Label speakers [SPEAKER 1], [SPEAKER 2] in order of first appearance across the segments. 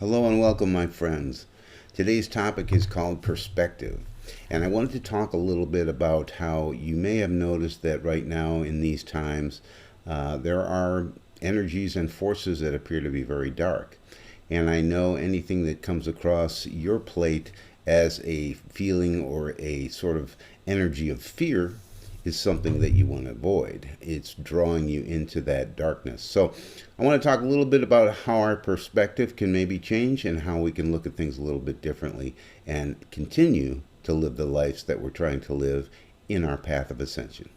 [SPEAKER 1] Hello and welcome, my friends. Today's topic is called perspective. And I wanted to talk a little bit about how you may have noticed that right now in these times, there are energies and forces that appear to be very dark. And I know anything that comes across your plate as a feeling or a sort of energy of fear is something that you want to avoid. It's drawing you into that darkness. So I want to talk a little bit about how our perspective can maybe change and how we can look at things a little bit differently and continue to live the lives that we're trying to live in our path of ascension.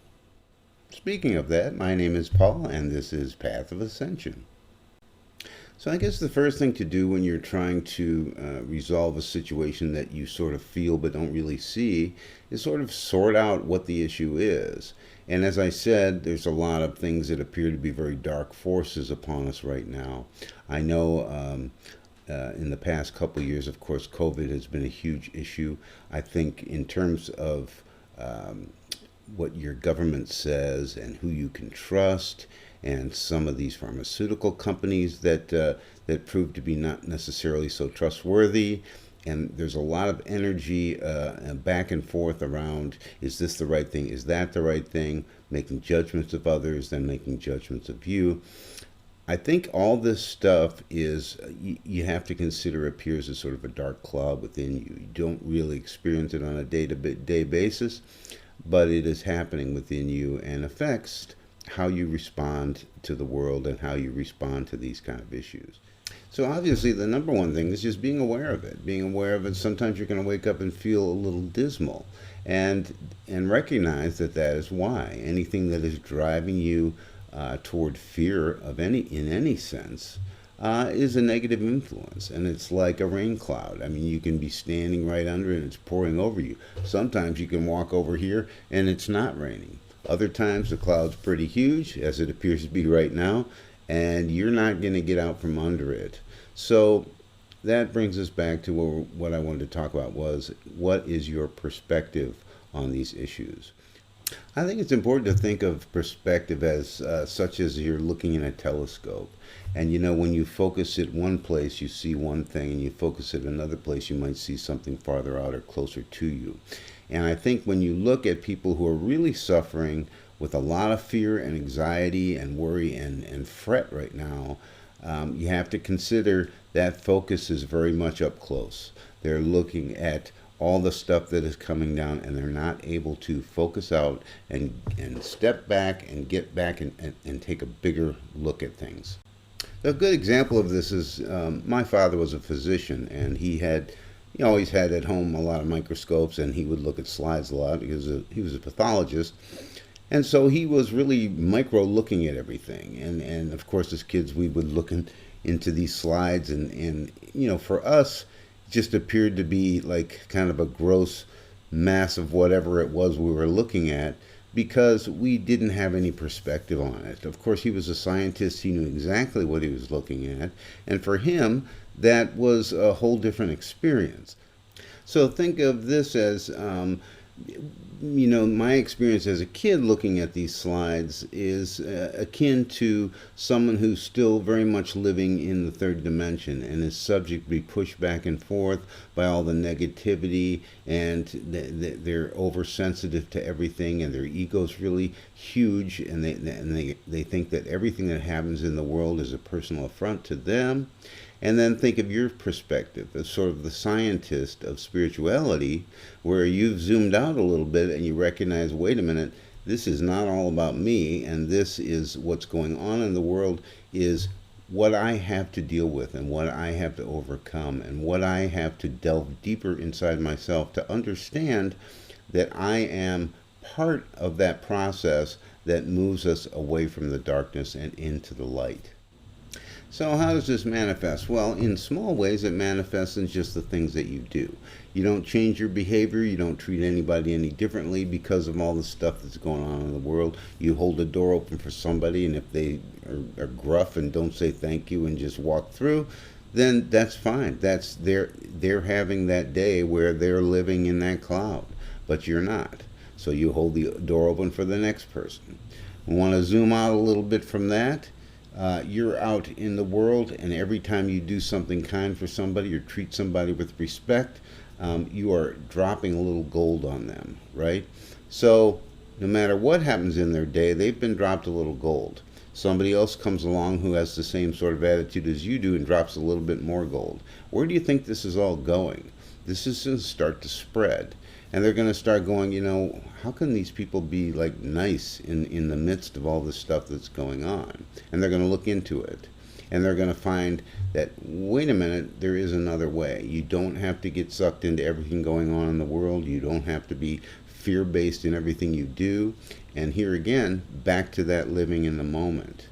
[SPEAKER 1] Speaking of that, my name is Paul and this is Path of Ascension. So I guess the first thing to do when you're trying to resolve a situation that you sort of feel but don't really see is sort of sort out what the issue is. And as I said, there's a lot of things that appear to be very dark forces upon us right now. I know in the past couple of years, of course, COVID has been a huge issue. I think in terms of what your government says and who you can trust, and some of these pharmaceutical companies that prove to be not necessarily so trustworthy. And there's a lot of energy back and forth around, is this the right thing? Is that the right thing? Making judgments of others, then making judgments of you. I think all this stuff is, you have to consider appears as sort of a dark cloud within you. You don't really experience it on a day-to-day basis, but it is happening within you and affects how you respond to the world and how you respond to these kind of issues. So obviously the number one thing is just being aware of it. Being aware of it, sometimes you're going to wake up and feel a little dismal and recognize that that is why. Anything that is driving you toward fear of in any sense is a negative influence, and it's like a rain cloud. I mean, you can be standing right under it and it's pouring over you. Sometimes you can walk over here and it's not raining. Other times the cloud's pretty huge, as it appears to be right now, and you're not going to get out from under it. So that brings us back to what I wanted to talk about was, what is your perspective on these issues? I think it's important to think of perspective as such as you're looking in a telescope. And you know, when you focus it one place, you see one thing, and you focus it another place, you might see something farther out or closer to you. And I think when you look at people who are really suffering with a lot of fear and anxiety and worry and fret right now, you have to consider that focus is very much up close. They're looking at all the stuff that is coming down, and they're not able to focus out and step back and get back and take a bigger look at things. A good example of this is my father was a physician, and he always had at home a lot of microscopes, and he would look at slides a lot because he was a pathologist. And so he was really micro looking at everything. And of course, as kids, we would look into these slides, and you know, for us, it just appeared to be like kind of a gross mass of whatever it was we were looking at, because we didn't have any perspective on it. Of course, he was a scientist. He knew exactly what he was looking at. And for him, that was a whole different experience. So think of this as, you know, my experience as a kid looking at these slides is akin to someone who's still very much living in the third dimension and is subject to be pushed back and forth by all the negativity, and they're oversensitive to everything, and their ego's really huge, and they think that everything that happens in the world is a personal affront to them. And then think of your perspective as sort of the scientist of spirituality, where you've zoomed out a little bit and you recognize, wait a minute, this is not all about me, and this is what's going on in the world, is what I have to deal with and what I have to overcome and what I have to delve deeper inside myself to understand that I am part of that process that moves us away from the darkness and into the light. So how does this manifest? Well, in small ways, it manifests in just the things that you do. You don't change your behavior. You don't treat anybody any differently because of all the stuff that's going on in the world. You hold the door open for somebody, and if they are gruff and don't say thank you and just walk through, then that's fine. That's they're having that day where they're living in that cloud, but you're not. So you hold the door open for the next person. We want to zoom out a little bit from that. You're out in the world, and every time you do something kind for somebody or treat somebody with respect, you are dropping a little gold on them, right? So no matter what happens in their day, they've been dropped a little gold. Somebody else comes along who has the same sort of attitude as you do and drops a little bit more gold. Where do you think this is all going? This is going to start to spread. And they're going to start going, how can these people be like nice in the midst of all this stuff that's going on? And they're going to look into it. And they're going to find that, wait a minute, there is another way. You don't have to get sucked into everything going on in the world. You don't have to be fear-based in everything you do. And here again, back to that living in the moment.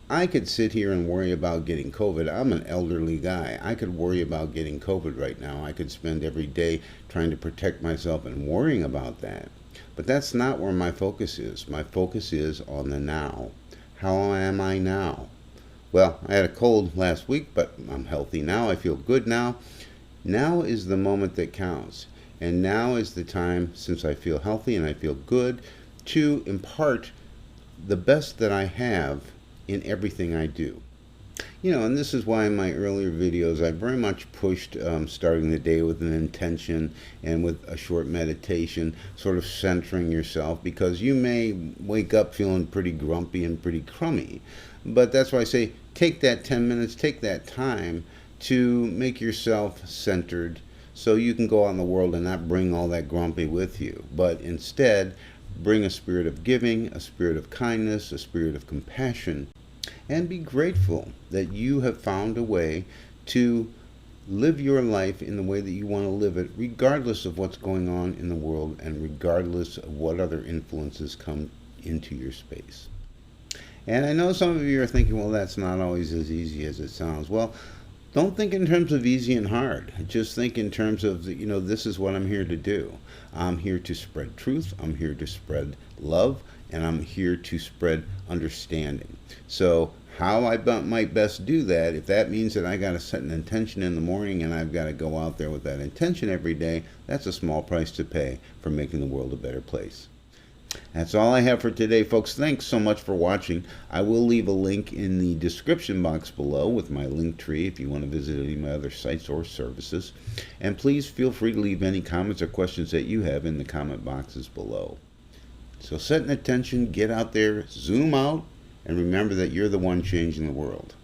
[SPEAKER 1] I could sit here and worry about getting COVID. I'm an elderly guy. I could worry about getting COVID right now. I could spend every day trying to protect myself and worrying about that. But that's not where my focus is. My focus is on the now. How am I now? Well, I had a cold last week, but I'm healthy now. I feel good now. Now is the moment that counts. And now is the time, since I feel healthy and I feel good, to impart the best that I have in everything I do. And this is why in my earlier videos I very much pushed starting the day with an intention and with a short meditation, sort of centering yourself, because you may wake up feeling pretty grumpy and pretty crummy. But that's why I say take that 10 minutes, take that time to make yourself centered so you can go out in the world and not bring all that grumpy with you, but instead bring a spirit of giving, a spirit of kindness, a spirit of compassion, and be grateful that you have found a way to live your life in the way that you want to live it, regardless of what's going on in the world and regardless of what other influences come into your space. And I know some of you are thinking, well, that's not always as easy as it sounds. Well, don't think in terms of easy and hard. Just think in terms of, this is what I'm here to do. I'm here to spread truth. I'm here to spread love. And I'm here to spread understanding. So how I might best do that, if that means that I got to set an intention in the morning and I've got to go out there with that intention every day, that's a small price to pay for making the world a better place. That's all I have for today, folks. Thanks so much for watching. I will leave a link in the description box below with my link tree if you want to visit any of my other sites or services. And please feel free to leave any comments or questions that you have in the comment boxes below. So set an intention, get out there, zoom out, and remember that you're the one changing the world.